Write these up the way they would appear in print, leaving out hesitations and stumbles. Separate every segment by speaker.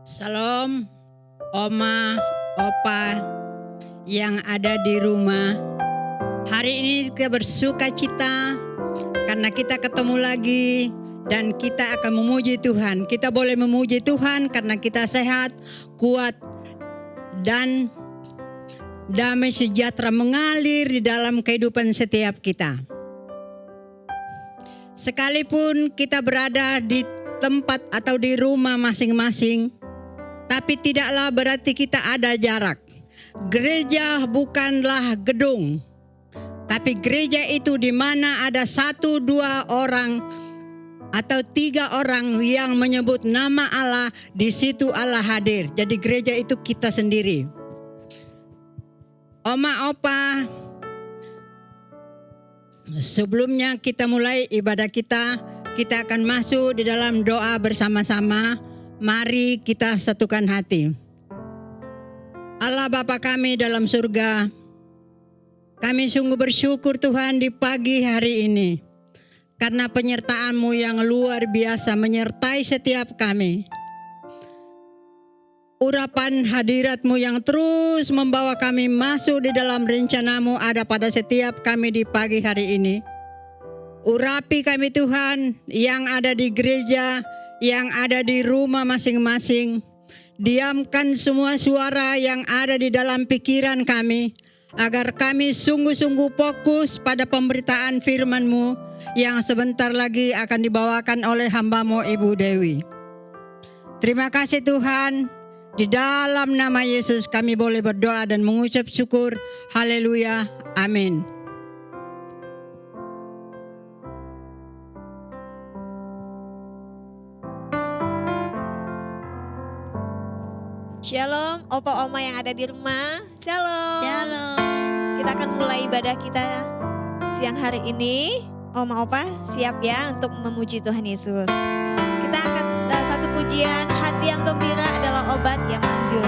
Speaker 1: Salam, Oma, Opa yang ada di rumah. Hari ini kita bersuka cita karena kita ketemu lagi dan kita akan memuji Tuhan. Kita boleh memuji Tuhan karena kita sehat, kuat, dan damai sejahtera mengalir di dalam kehidupan setiap kita. Sekalipun kita berada di tempat atau di rumah masing-masing, tapi tidaklah berarti kita ada jarak. Gereja bukanlah gedung, tapi gereja itu di mana ada 1, 2 orang atau 3 orang yang menyebut nama Allah, di situ Allah hadir. Jadi gereja itu kita sendiri. Oma, Opa, sebelumnya kita mulai ibadah kita akan masuk di dalam doa bersama-sama. Mari kita satukan hati. Allah Bapa kami dalam surga, kami sungguh bersyukur Tuhan di pagi hari ini, karena penyertaan-Mu yang luar biasa menyertai setiap kami. Urapan hadirat-Mu yang terus membawa kami masuk di dalam rencana-Mu ada pada setiap kami di pagi hari ini. Urapi kami Tuhan yang ada di gereja, yang ada di rumah masing-masing. Diamkan semua suara yang ada di dalam pikiran kami, agar kami sungguh-sungguh fokus pada pemberitaan firman-Mu yang sebentar lagi akan dibawakan oleh hamba-Mu Ibu Dewi. Terima kasih Tuhan, di dalam nama Yesus kami boleh berdoa dan mengucap syukur. Haleluya, amin.
Speaker 2: Shalom, Opa Oma yang ada di rumah. Shalom.
Speaker 3: Shalom.
Speaker 2: Kita akan mulai ibadah kita siang hari ini. Oma Opa siap ya untuk memuji Tuhan Yesus. Kita angkat satu pujian, hati yang gembira adalah obat yang manjur.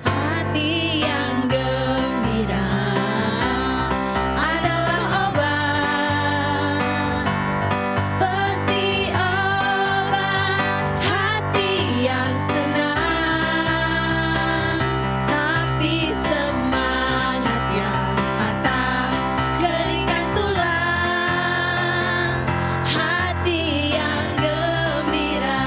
Speaker 2: Hati yang gembira adalah obat, seperti obat hati yang senang, tapi semangat yang patah keringkan tulang. Hati yang gembira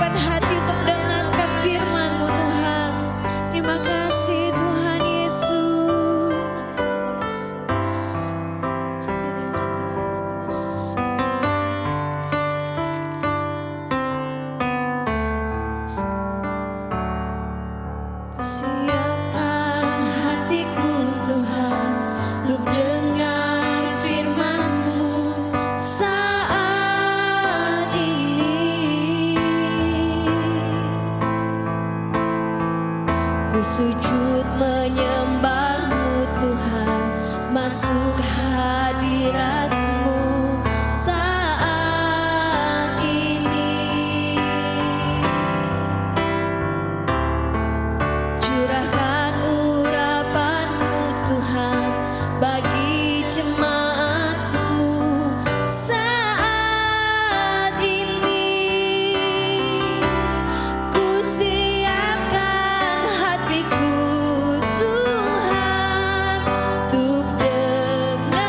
Speaker 2: siapkan hati untuk dengarkan firman-Mu Tuhan. Terima kasih Tuhan Yesus. Siapkan hatiku Tuhan untuk dengar firman-Mu saat ini. Ku sujud menyembah-Mu Tuhan, masuk hadirat-Mu saat ini. Curahkan urapan-Mu Tuhan bagi jemaat-Mu saat ini. Ku siapkan hatiku Tuhan untuk dengar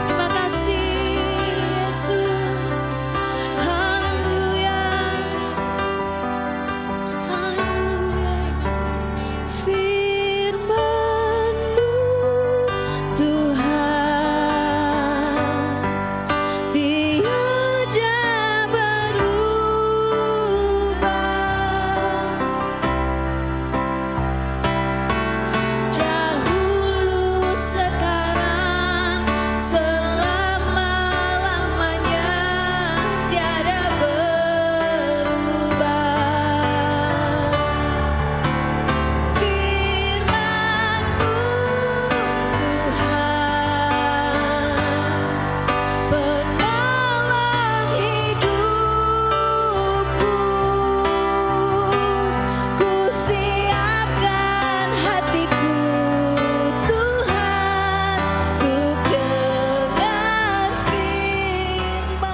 Speaker 2: Terima kasih Yesus. Haleluya. Haleluya. Firman-Mu Tuhan tiada berubah. Dahulu, sekarang, selama-lamanya tiada berubah. Firman-Mu Tuhan penolong hidupku. Ku siapkan hatiku Tuhan untuk dengar firman-Mu.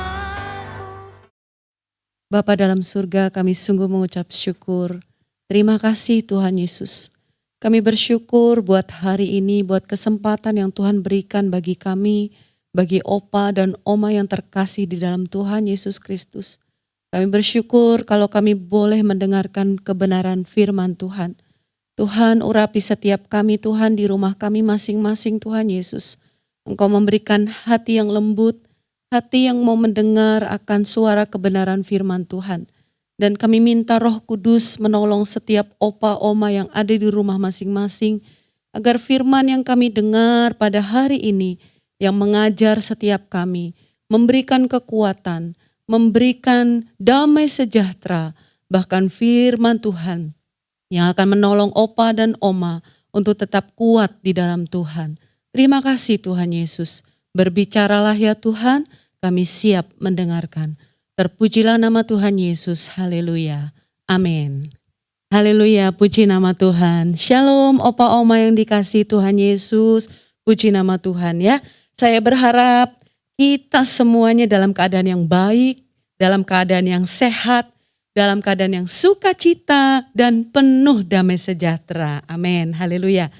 Speaker 3: Bapa dalam surga, kami sungguh mengucap syukur. Terima kasih Tuhan Yesus. Kami bersyukur buat hari ini, buat kesempatan yang Tuhan berikan bagi kami, bagi Opa dan Oma yang terkasih di dalam Tuhan Yesus Kristus. Kami bersyukur kalau kami boleh mendengarkan kebenaran firman Tuhan. Tuhan, urapi setiap kami Tuhan di rumah kami masing-masing Tuhan Yesus. Engkau memberikan hati yang lembut, hati yang mau mendengar akan suara kebenaran firman Tuhan. Dan kami minta Roh Kudus menolong setiap opa oma yang ada di rumah masing-masing, agar firman yang kami dengar pada hari ini yang mengajar setiap kami, memberikan kekuatan, memberikan damai sejahtera, bahkan firman Tuhan yang akan menolong opa dan oma untuk tetap kuat di dalam Tuhan. Terima kasih Tuhan Yesus. Berbicaralah ya Tuhan, kami siap mendengarkan. Terpujilah nama Tuhan Yesus, haleluya, amin. Haleluya, puji nama Tuhan. Shalom opa oma yang dikasih Tuhan Yesus, puji nama Tuhan ya. Saya berharap kita semuanya dalam keadaan yang baik, dalam keadaan yang sehat, dalam keadaan yang sukacita dan penuh damai sejahtera. Amin, haleluya.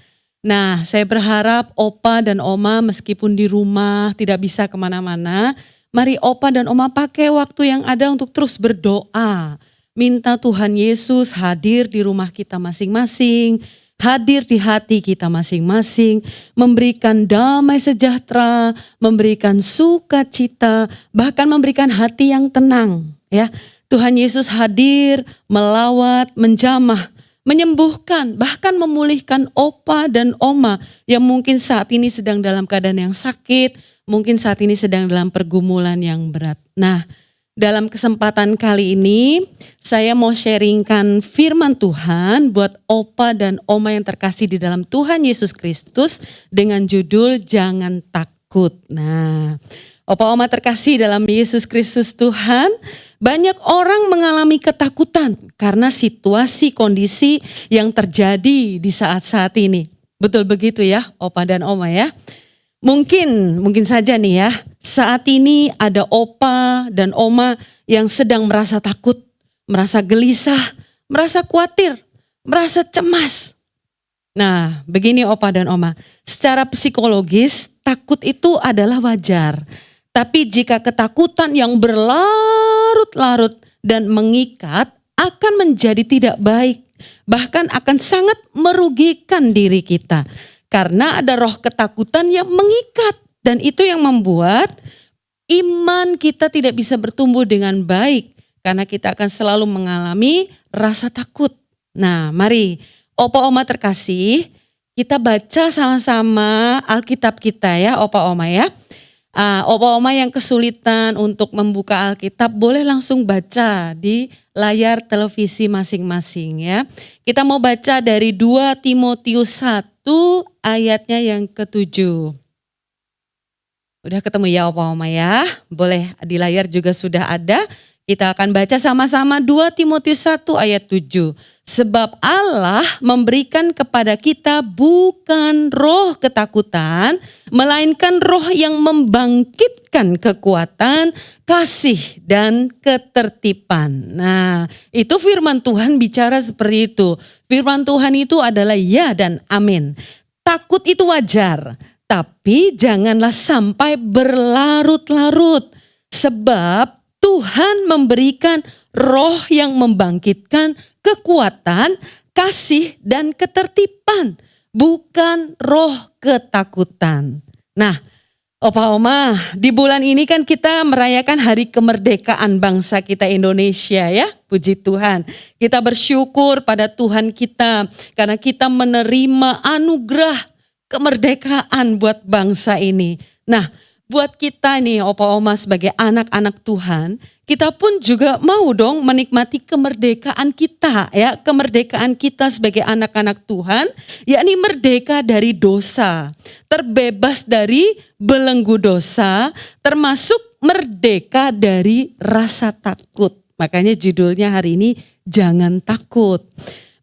Speaker 3: Nah, saya berharap opa dan oma meskipun di rumah tidak bisa kemana-mana, mari opa dan oma pakai waktu yang ada untuk terus berdoa. Minta Tuhan Yesus hadir di rumah kita masing-masing, hadir di hati kita masing-masing, memberikan damai sejahtera, memberikan sukacita, bahkan memberikan hati yang tenang. Ya, Tuhan Yesus hadir, melawat, menjamah, menyembuhkan, bahkan memulihkan opa dan oma yang mungkin saat ini sedang dalam keadaan yang sakit, mungkin saat ini sedang dalam pergumulan yang berat. Nah, dalam kesempatan kali ini saya mau sharingkan firman Tuhan buat opa dan oma yang terkasih di dalam Tuhan Yesus Kristus dengan judul Jangan Takut. Nah, opa oma terkasih dalam Yesus Kristus Tuhan, banyak orang mengalami ketakutan karena situasi kondisi yang terjadi di saat-saat ini. Betul begitu ya opa dan oma ya. Mungkin saja nih ya, saat ini ada opa dan oma yang sedang merasa takut, merasa gelisah, merasa khawatir, merasa cemas. Nah, begini opa dan oma, secara psikologis takut itu adalah wajar. Tapi jika ketakutan yang berlarut-larut dan mengikat akan menjadi tidak baik, bahkan akan sangat merugikan diri kita. Karena ada roh ketakutan yang mengikat dan itu yang membuat iman kita tidak bisa bertumbuh dengan baik karena kita akan selalu mengalami rasa takut. Nah, mari opa oma terkasih, kita baca sama-sama Alkitab kita ya opa oma ya. Opa oma yang kesulitan untuk membuka Alkitab boleh langsung baca di layar televisi masing-masing ya. Kita mau baca dari 2 Timotius 1 ayatnya yang ke-7. Udah ketemu ya opa oma ya? Boleh di layar juga sudah ada. Kita akan baca sama-sama 2 Timotius 1 ayat 7. Sebab Allah memberikan kepada kita bukan roh ketakutan, melainkan roh yang membangkitkan memberikan kekuatan, kasih, dan ketertiban. Nah, itu firman Tuhan bicara seperti itu. Firman Tuhan itu adalah ya dan amin. Takut itu wajar, tapi janganlah sampai berlarut-larut. Sebab Tuhan memberikan roh yang membangkitkan kekuatan, kasih, dan ketertiban. Bukan roh ketakutan. Nah, Opa Oma, di bulan ini kan kita merayakan hari kemerdekaan bangsa kita Indonesia ya. Puji Tuhan. Kita bersyukur pada Tuhan kita karena kita menerima anugerah kemerdekaan buat bangsa ini. Nah, buat kita nih Opa Oma sebagai anak-anak Tuhan, kita pun juga mau dong menikmati kemerdekaan kita ya. Kemerdekaan kita sebagai anak-anak Tuhan, yakni merdeka dari dosa, terbebas dari belenggu dosa, termasuk merdeka dari rasa takut. Makanya judulnya hari ini jangan takut.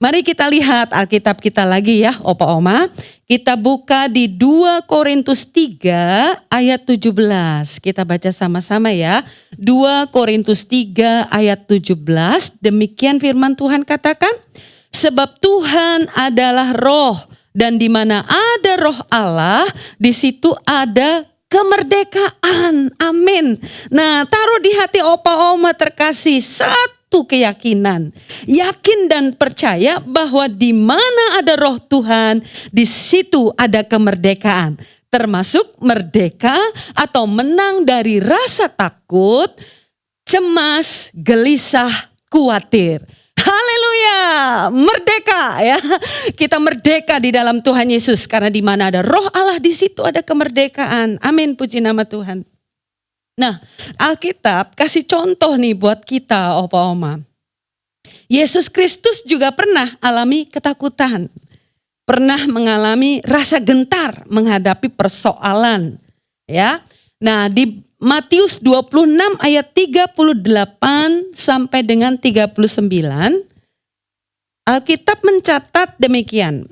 Speaker 3: Mari kita lihat Alkitab kita lagi ya Opa Oma. Kita buka di 2 Korintus 3 ayat 17. Kita baca sama-sama ya. 2 Korintus 3 ayat 17. Demikian firman Tuhan katakan. Sebab Tuhan adalah roh. Dan di mana ada roh Allah, di situ ada kemerdekaan. Amin. Nah, taruh di hati Opa Oma terkasih satu keyakinan, yakin dan percaya bahwa di mana ada roh Tuhan, di situ ada kemerdekaan, termasuk merdeka atau menang dari rasa takut, cemas, gelisah, khawatir. Haleluya, merdeka ya. Kita merdeka di dalam Tuhan Yesus karena di mana ada roh Allah di situ ada kemerdekaan. Amin, puji nama Tuhan. Nah, Alkitab kasih contoh nih buat kita Opa Oma. Yesus Kristus juga pernah alami ketakutan. Pernah mengalami rasa gentar menghadapi persoalan. Ya. Nah, di Matius 26 ayat 38 sampai dengan 39, Alkitab mencatat demikian.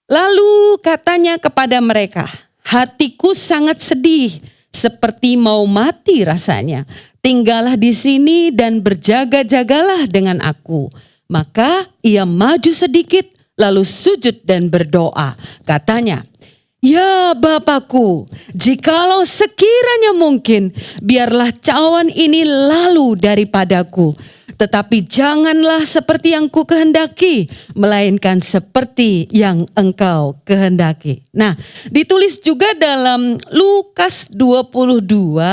Speaker 3: Lalu katanya kepada mereka, hatiku sangat sedih, seperti mau mati rasanya. Tinggallah di sini dan berjaga-jagalah dengan aku. Maka ia maju sedikit, lalu sujud dan berdoa. Katanya, ya Bapakku, jikalau sekiranya mungkin, biarlah cawan ini lalu daripadaku. Tetapi janganlah seperti yang ku kehendaki, melainkan seperti yang engkau kehendaki. Nah, ditulis juga dalam Lukas 22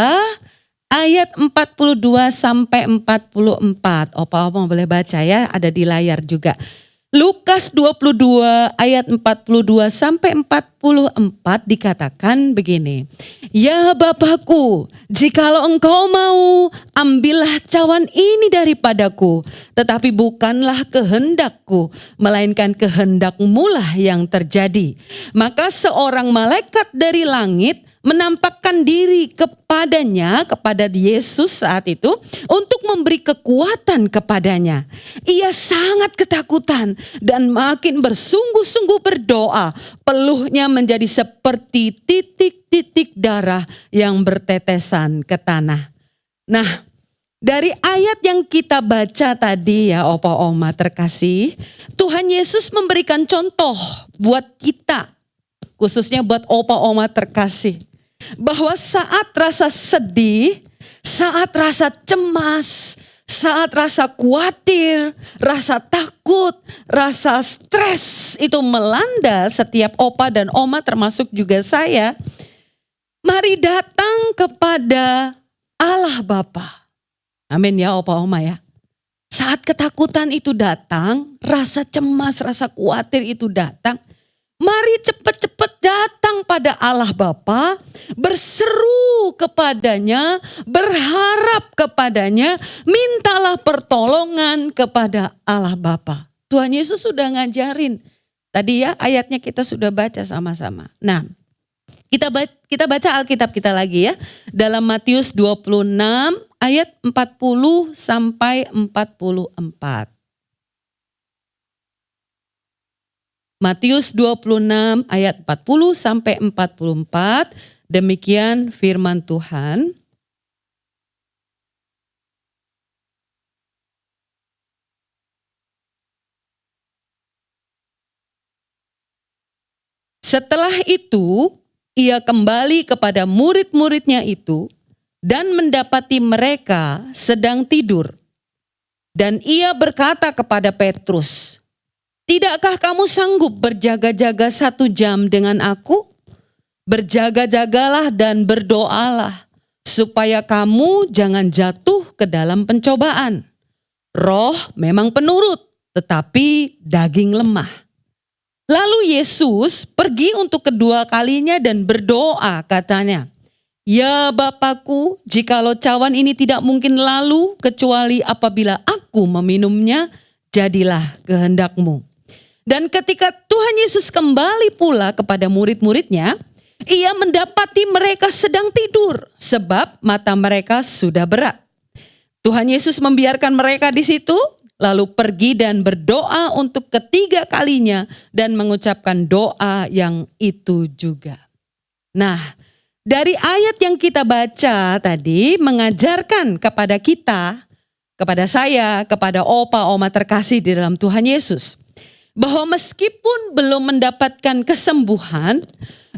Speaker 3: ayat 42 sampai 44. Opa-opa boleh baca ya, ada di layar juga. Lukas 22 ayat 42 sampai 44 dikatakan begini. Ya Bapakku, jikalau engkau mau, ambillah cawan ini daripadaku. Tetapi bukanlah kehendakku, melainkan kehendakmu lah yang terjadi. Maka seorang malaikat dari langit menampakkan diri kepadanya, kepada Yesus saat itu, untuk memberi kekuatan kepadanya. Ia sangat ketakutan dan makin bersungguh-sungguh berdoa. Peluhnya menjadi seperti titik-titik darah yang bertetesan ke tanah. Nah, dari ayat yang kita baca tadi ya Opa Oma terkasih, Tuhan Yesus memberikan contoh buat kita, khususnya buat Opa Oma terkasih. Bahwa saat rasa sedih, saat rasa cemas, saat rasa khawatir, rasa takut, rasa stres itu melanda setiap Opa dan Oma termasuk juga saya. Mari datang kepada Allah Bapa. Amin ya Opa Oma ya. Saat ketakutan itu datang, rasa cemas, rasa khawatir itu datang. Mari cepat-cepat datang pada Allah Bapa, berseru kepadanya, berharap kepadanya, mintalah pertolongan kepada Allah Bapa. Tuhan Yesus sudah ngajarin. Tadi ya ayatnya kita sudah baca sama-sama. Nah, kita baca Alkitab kita lagi ya. Dalam Matius 26 ayat 40 sampai 44. Matius 26 ayat 40 sampai 44, demikian firman Tuhan. Setelah itu, ia kembali kepada murid-muridnya itu dan mendapati mereka sedang tidur. Dan ia berkata kepada Petrus, "Tidakkah kamu sanggup berjaga-jaga 1 jam dengan aku? Berjaga-jagalah dan berdoalah, supaya kamu jangan jatuh ke dalam pencobaan. Roh memang penurut, tetapi daging lemah." Lalu Yesus pergi untuk kedua kalinya dan berdoa, katanya, "Ya Bapakku, jikalau cawan ini tidak mungkin lalu kecuali apabila aku meminumnya, jadilah kehendak-Mu." Dan ketika Tuhan Yesus kembali pula kepada murid-muridnya, ia mendapati mereka sedang tidur sebab mata mereka sudah berat. Tuhan Yesus membiarkan mereka di situ, lalu pergi dan berdoa untuk ketiga kalinya dan mengucapkan doa yang itu juga. Nah, dari ayat yang kita baca tadi mengajarkan kepada kita, kepada saya, kepada opa, oma terkasih di dalam Tuhan Yesus, bahwa meskipun belum mendapatkan kesembuhan,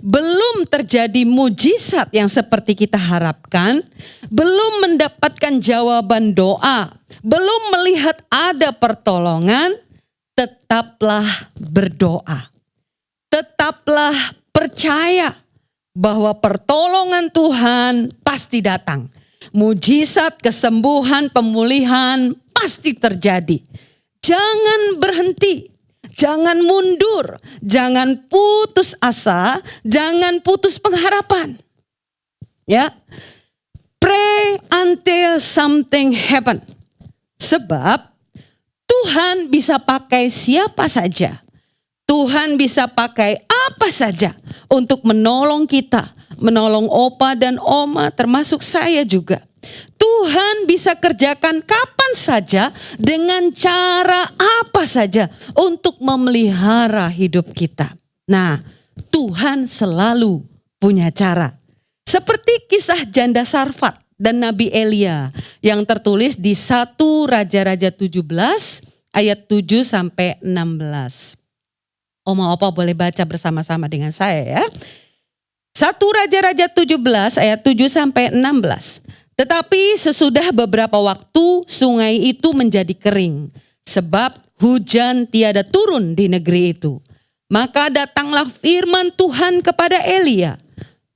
Speaker 3: belum terjadi mujizat yang seperti kita harapkan, belum mendapatkan jawaban doa, belum melihat ada pertolongan, tetaplah berdoa. Tetaplah percaya bahwa pertolongan Tuhan pasti datang. Mujizat, kesembuhan, pemulihan pasti terjadi. Jangan berhenti, jangan mundur, jangan putus asa, jangan putus pengharapan. Ya, pray until something happen. Sebab Tuhan bisa pakai siapa saja. Tuhan bisa pakai apa saja untuk menolong kita, menolong opa dan oma termasuk saya juga. Tuhan bisa kerjakan kapan saja dengan cara apa saja untuk memelihara hidup kita. Nah, Tuhan selalu punya cara. Seperti kisah janda Sarfat dan Nabi Elia yang tertulis di 1 Raja-Raja 17 ayat 7 sampai 16. Oma opa boleh baca bersama-sama dengan saya ya. 1 Raja-Raja 17 ayat 7 sampai 16. Tetapi sesudah beberapa waktu sungai itu menjadi kering, sebab hujan tiada turun di negeri itu. Maka datanglah firman Tuhan kepada Elia,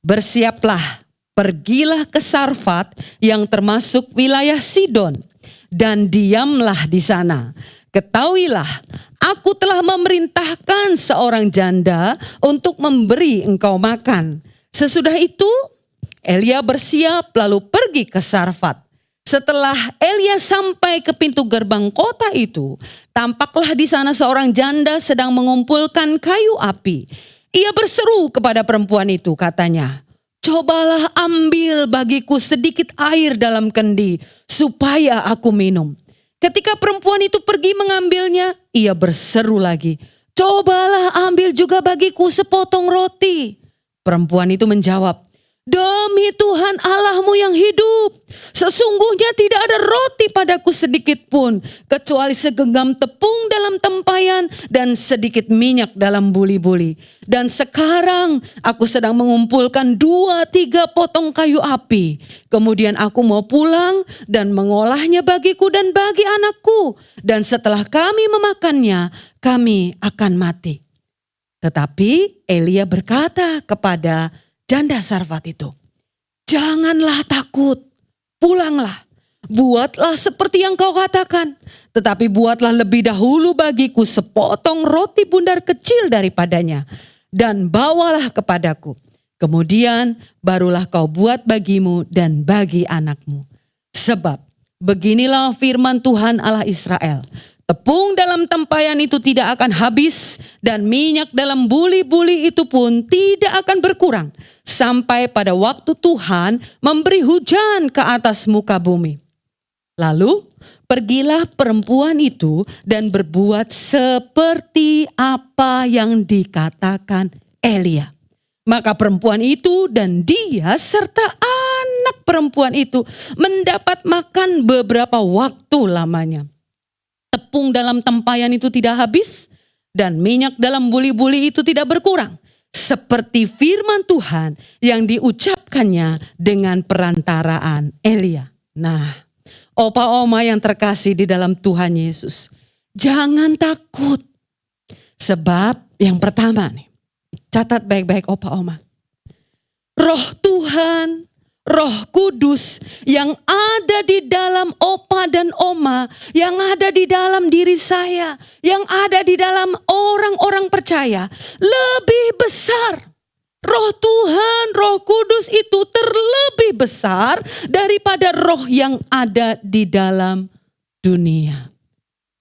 Speaker 3: "Bersiaplah, pergilah ke Sarfat yang termasuk wilayah Sidon, dan diamlah di sana. Ketahuilah, aku telah memerintahkan seorang janda untuk memberi engkau makan." Sesudah itu Elia bersiap lalu pergi ke Sarfat. Setelah Elia sampai ke pintu gerbang kota itu, tampaklah di sana seorang janda sedang mengumpulkan kayu api. Ia berseru kepada perempuan itu, katanya, "Cobalah ambil bagiku sedikit air dalam kendi, supaya aku minum." Ketika perempuan itu pergi mengambilnya, ia berseru lagi, "Cobalah ambil juga bagiku sepotong roti." Perempuan itu menjawab, "Demi Tuhan Allahmu yang hidup, sesungguhnya tidak ada roti padaku sedikit pun, kecuali segenggam tepung dalam tempayan dan sedikit minyak dalam buli-buli. Dan sekarang aku sedang mengumpulkan 2-3 potong kayu api. Kemudian aku mau pulang dan mengolahnya bagiku dan bagi anakku. Dan setelah kami memakannya, kami akan mati." Tetapi Elia berkata kepada janda Sarfat itu, "Janganlah takut, pulanglah, buatlah seperti yang kau katakan. Tetapi buatlah lebih dahulu bagiku sepotong roti bundar kecil daripadanya, dan bawalah kepadaku. Kemudian barulah kau buat bagimu dan bagi anakmu. Sebab beginilah firman Tuhan Allah Israel, tepung dalam tempayan itu tidak akan habis, dan minyak dalam buli-buli itu pun tidak akan berkurang, sampai pada waktu Tuhan memberi hujan ke atas muka bumi." Lalu pergilah perempuan itu dan berbuat seperti apa yang dikatakan Elia. Maka perempuan itu dan dia serta anak perempuan itu mendapat makan beberapa waktu lamanya. Tepung dalam tempayan itu tidak habis, dan minyak dalam buli-buli itu tidak berkurang, seperti firman Tuhan yang diucapkannya dengan perantaraan Elia. Nah, opa oma yang terkasih di dalam Tuhan Yesus, jangan takut. Sebab yang pertama nih, catat baik-baik opa oma. Roh Tuhan, Roh Kudus yang ada di dalam opa dan oma, yang ada di dalam diri saya, yang ada di dalam orang-orang percaya, lebih besar. Roh Tuhan, Roh Kudus itu terlebih besar daripada roh yang ada di dalam dunia.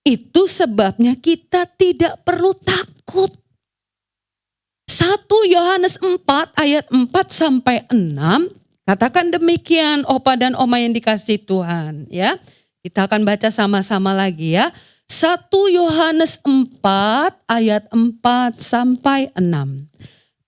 Speaker 3: Itu sebabnya kita tidak perlu takut. 1 Yohanes 4 ayat 4 sampai 6 katakan demikian opa dan oma yang dikasihi Tuhan ya. Kita akan baca sama-sama lagi ya. 1 Yohanes 4 ayat 4 sampai 6.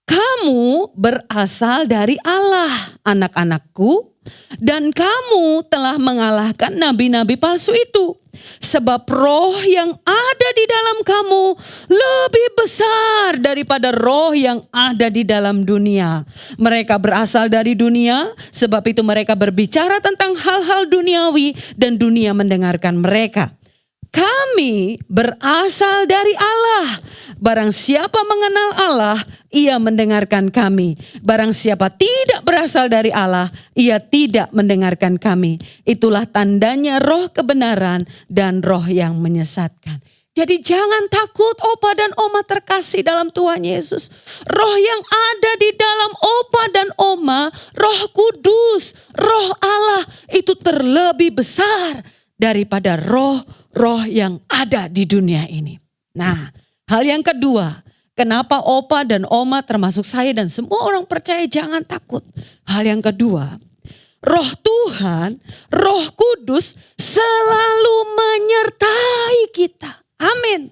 Speaker 3: Kamu berasal dari Allah, anak-anakku, dan kamu telah mengalahkan nabi-nabi palsu itu. Sebab roh yang ada di dalam kamu lebih besar daripada roh yang ada di dalam dunia. Mereka berasal dari dunia, sebab itu mereka berbicara tentang hal-hal duniawi dan dunia mendengarkan mereka. Kami berasal dari Allah. Barang siapa mengenal Allah, ia mendengarkan kami. Barang siapa tidak berasal dari Allah, ia tidak mendengarkan kami. Itulah tandanya roh kebenaran dan roh yang menyesatkan. Jadi jangan takut opa dan oma terkasih dalam Tuhan Yesus. Roh yang ada di dalam opa dan oma, Roh Kudus, Roh Allah itu terlebih besar daripada roh yang ada di dunia ini. Nah, hal yang kedua, kenapa opa dan oma termasuk saya dan semua orang percaya jangan takut. Hal yang kedua, Roh Tuhan, Roh Kudus selalu menyertai kita. Amin.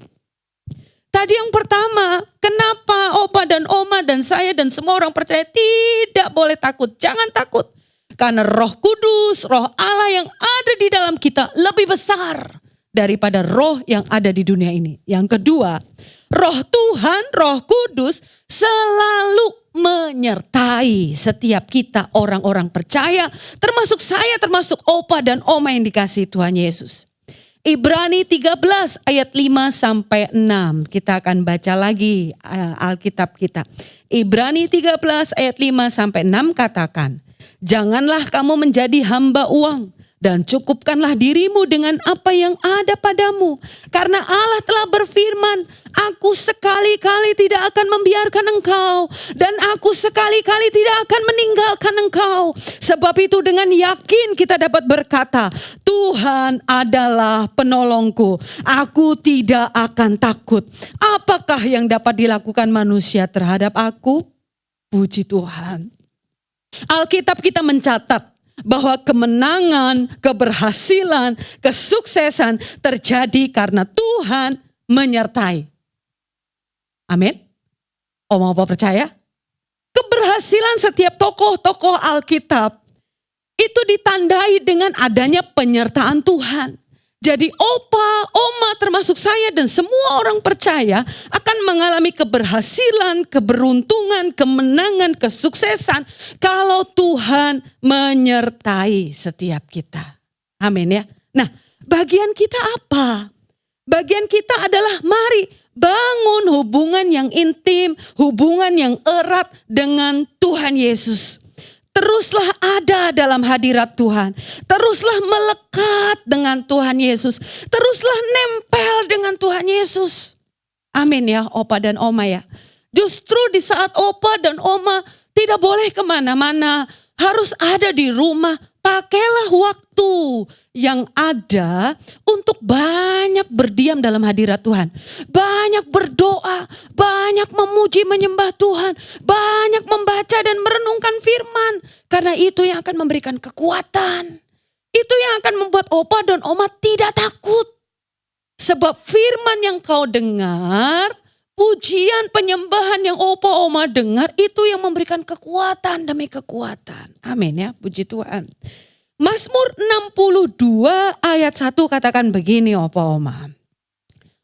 Speaker 3: Tadi yang pertama, kenapa opa dan oma dan saya dan semua orang percaya tidak boleh takut. Jangan takut. Karena Roh Kudus, Roh Allah yang ada di dalam kita lebih besar daripada roh yang ada di dunia ini. Yang kedua, Roh Tuhan, Roh Kudus selalu menyertai setiap kita orang-orang percaya, termasuk saya, termasuk opa dan oma yang dikasihi Tuhan Yesus. Ibrani 13 ayat 5 sampai 6. Kita akan baca lagi Alkitab kita. Ibrani 13 ayat 5 sampai 6 katakan, janganlah kamu menjadi hamba uang dan cukupkanlah dirimu dengan apa yang ada padamu. Karena Allah telah berfirman, aku sekali-kali tidak akan membiarkan engkau dan aku sekali-kali tidak akan meninggalkan engkau. Sebab itu dengan yakin kita dapat berkata, Tuhan adalah penolongku, aku tidak akan takut. Apakah yang dapat dilakukan manusia terhadap aku? Puji Tuhan. Alkitab kita mencatat bahwa kemenangan, keberhasilan, kesuksesan terjadi karena Tuhan menyertai. Amin. Oma-oma percaya? Keberhasilan setiap tokoh-tokoh Alkitab itu ditandai dengan adanya penyertaan Tuhan. Jadi opa, oma termasuk saya dan semua orang percaya akan mengalami keberhasilan, keberuntungan, kemenangan, kesuksesan kalau Tuhan menyertai setiap kita. Amin ya. Nah, bagian kita apa? Bagian kita adalah mari bangun hubungan yang intim, hubungan yang erat dengan Tuhan Yesus. Teruslah ada dalam hadirat Tuhan. Teruslah melekat dengan Tuhan Yesus. Teruslah nempel dengan Tuhan Yesus. Amin ya opa dan oma ya. Justru di saat opa dan oma tidak boleh kemana-mana. Harus ada di rumah. Pakailah waktu yang ada untuk banyak berdiam dalam hadirat Tuhan. Banyak berdoa, banyak memuji menyembah Tuhan. Banyak membaca dan merenungkan firman. Karena itu yang akan memberikan kekuatan. Itu yang akan membuat opa dan oma tidak takut. Sebab firman yang kau dengar, pujian penyembahan yang opa oma dengar, itu yang memberikan kekuatan demi kekuatan. Amin ya, puji Tuhan. Mazmur 62 ayat 1 katakan begini opa oma.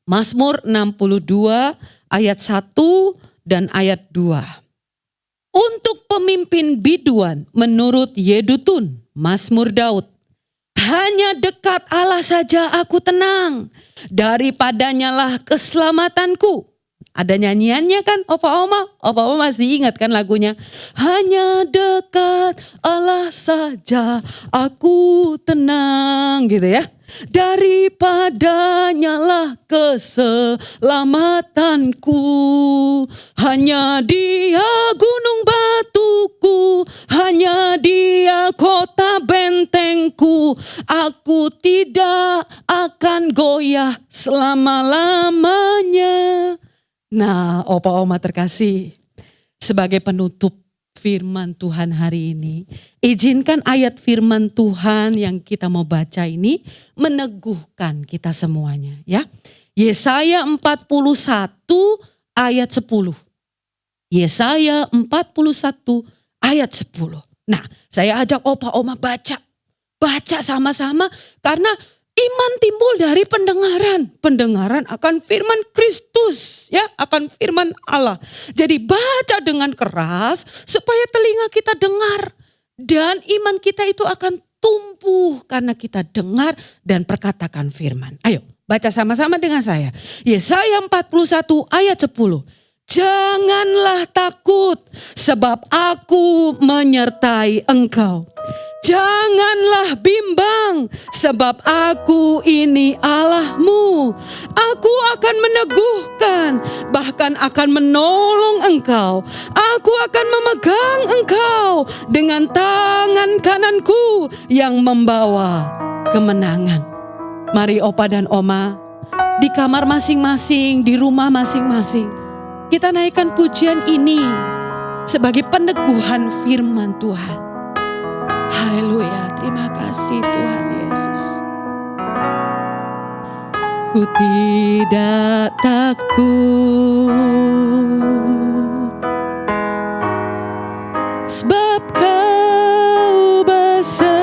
Speaker 3: Mazmur 62 ayat 1 dan ayat 2. Untuk pemimpin biduan menurut Yedutun, Mazmur Daud. Hanya dekat Allah saja aku tenang, daripadanya lah keselamatanku. Ada nyanyiannya kan Opa Oma? Opa Oma masih ingat kan lagunya? Hanya dekat Allah saja aku tenang, gitu ya. Daripadanya lah keselamatanku. Hanya Dia gunung batuku, hanya Dia kota bentengku. Aku tidak akan goyah selama-lamanya. Nah, Opa Oma terkasih, sebagai penutup firman Tuhan hari ini, izinkan ayat firman Tuhan yang kita mau baca ini meneguhkan kita semuanya, ya. Yesaya 41 ayat 10. Yesaya 41 ayat 10. Nah, saya ajak Opa Oma baca sama-sama, karena iman timbul dari pendengaran akan firman Kristus, ya, akan firman Allah. Jadi baca dengan keras supaya telinga kita dengar, dan iman kita itu akan tumbuh karena kita dengar dan perkatakan firman. Ayo baca sama-sama dengan saya. Yesaya 41 ayat 10. Janganlah takut, sebab aku menyertai engkau. Janganlah bimbang, sebab aku ini Allahmu. Aku akan meneguhkan, bahkan akan menolong engkau. Aku akan memegang engkau dengan tangan kananku yang membawa kemenangan. Mari Opa dan Oma, di kamar masing-masing, di rumah masing-masing, kita naikkan pujian ini sebagai peneguhan firman Tuhan. Haleluya, terima kasih Tuhan Yesus. Ku tidak takut, sebab Kau besertaku.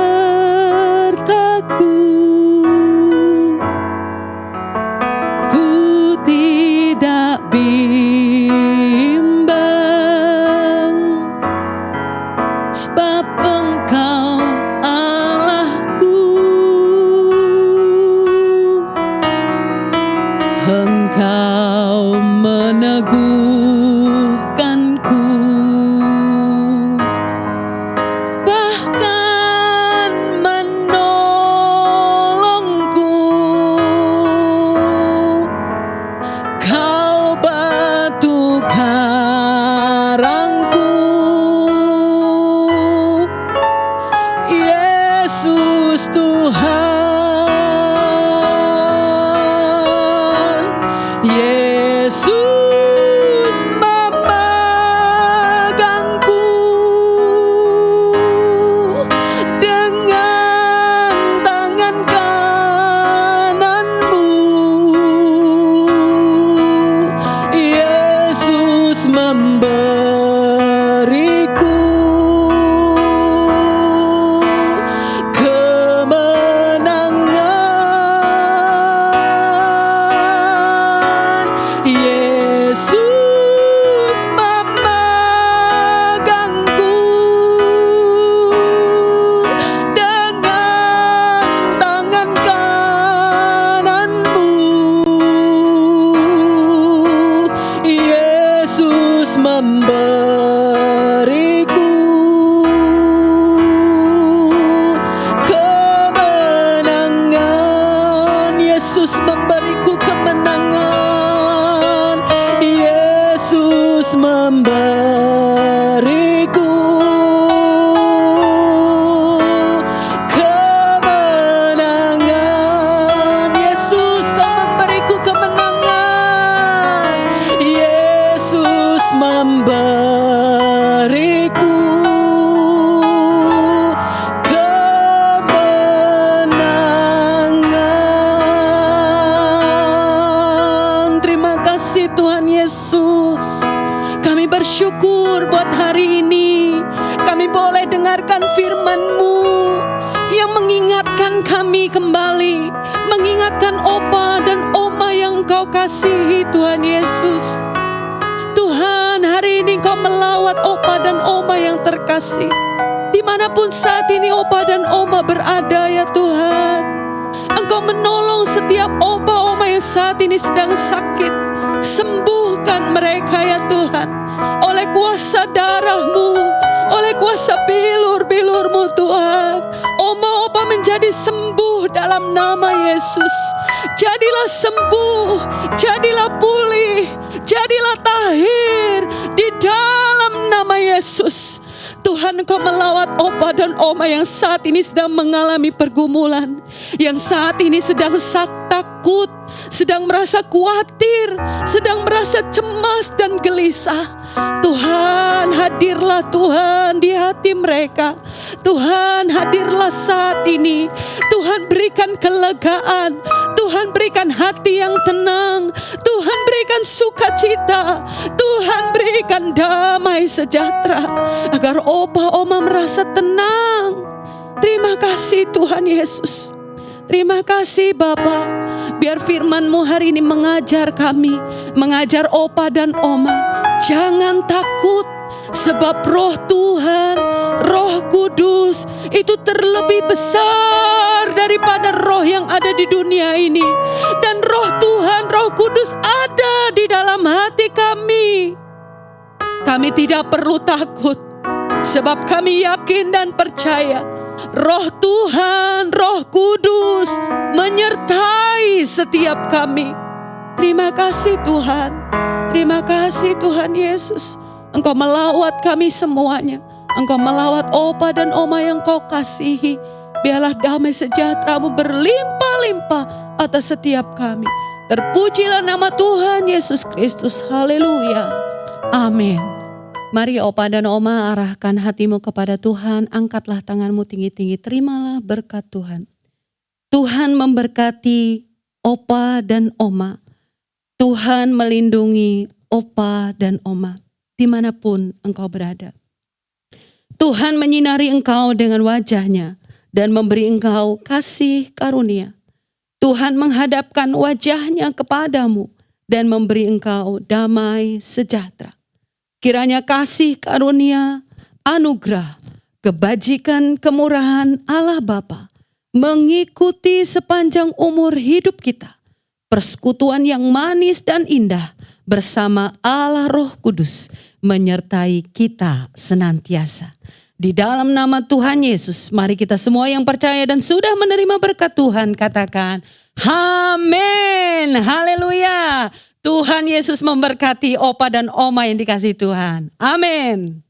Speaker 3: Ku tidak bimbang, sebab Engkau Allahku. Engkau meneguhkanku, bahkan menolongku. Kau batu karangku, Yesus Tuhan. Yesus memegangku dengan tangan kananmu. Yesus memberiku kemenangan. Yesus memegangku dengan tangan kananmu. Yesus memberiku kemenangan. Yesus memberiku kemenangan. Yesus memberiku kemenangan. Yesus, Kau memberiku kemenangan. Yesus memberiku kemenangan. Terima kasih Tuhan Yesus. Kami bersyukur buat hari ini. Kami boleh dengarkan firman-Mu yang mengingatkan kami kembali, mengingatkan Opa dan Oma yang Kau kasihi Tuhan Yesus. Tuhan, hari ini Engkau melawat opa dan oma yang terkasih. Dimanapun saat ini opa dan oma berada ya Tuhan. Engkau menolong setiap opa oma yang saat ini sedang sakit. Sembuhkan mereka ya Tuhan. Oleh kuasa darah-Mu, oleh kuasa bilur-bilur-Mu Tuhan. Oma opa menjadi sembuh dalam nama Yesus. Jadilah sembuh, jadilah pulih, jadilah tahir di dalam nama Yesus. Tuhan, Engkau melawat opa dan oma yang saat ini sedang mengalami pergumulan, yang saat ini sedang takut, sedang merasa khawatir, sedang merasa cemas dan gelisah. Tuhan, hadirlah Tuhan di hati mereka. Tuhan, hadirlah saat ini. Tuhan, berikan kelegaan. Tuhan, berikan hati yang tenang. Tuhan, berikan sukacita. Tuhan, berikan damai sejahtera agar opa oma merasa tenang. Terima kasih Tuhan Yesus. Terima kasih Bapa. Biar firman-Mu hari ini mengajar kami, mengajar opa dan oma. Jangan takut, sebab Roh Tuhan, Roh Kudus itu terlebih besar daripada roh yang ada di dunia ini. Dan Roh Tuhan, Roh Kudus ada di dalam hati kami. Kami tidak perlu takut, sebab kami yakin dan percaya Roh Tuhan, Roh Kudus menyertai setiap kami. Terima kasih Tuhan. Terima kasih Tuhan Yesus. Engkau melawat kami semuanya. Engkau melawat opa dan oma yang Kau kasihi. Biarlah damai sejahtera-Mu berlimpah-limpah atas setiap kami. Terpujilah nama Tuhan Yesus Kristus. Haleluya. Amin. Mari opa dan oma arahkan hatimu kepada Tuhan. Angkatlah tanganmu tinggi-tinggi. Terimalah berkat Tuhan. Tuhan memberkati opa dan oma. Tuhan melindungi opa dan oma dimanapun engkau berada. Tuhan menyinari engkau dengan wajah-Nya dan memberi engkau kasih karunia. Tuhan menghadapkan wajah-Nya kepadamu dan memberi engkau damai sejahtera. Kiranya kasih karunia, anugerah, kebajikan, kemurahan Allah Bapa mengikuti sepanjang umur hidup kita. Persekutuan yang manis dan indah bersama Allah Roh Kudus menyertai kita senantiasa. Di dalam nama Tuhan Yesus, mari kita semua yang percaya dan sudah menerima berkat Tuhan katakan, amin, haleluya. Tuhan Yesus memberkati opa dan oma yang dikasihi Tuhan. Amin.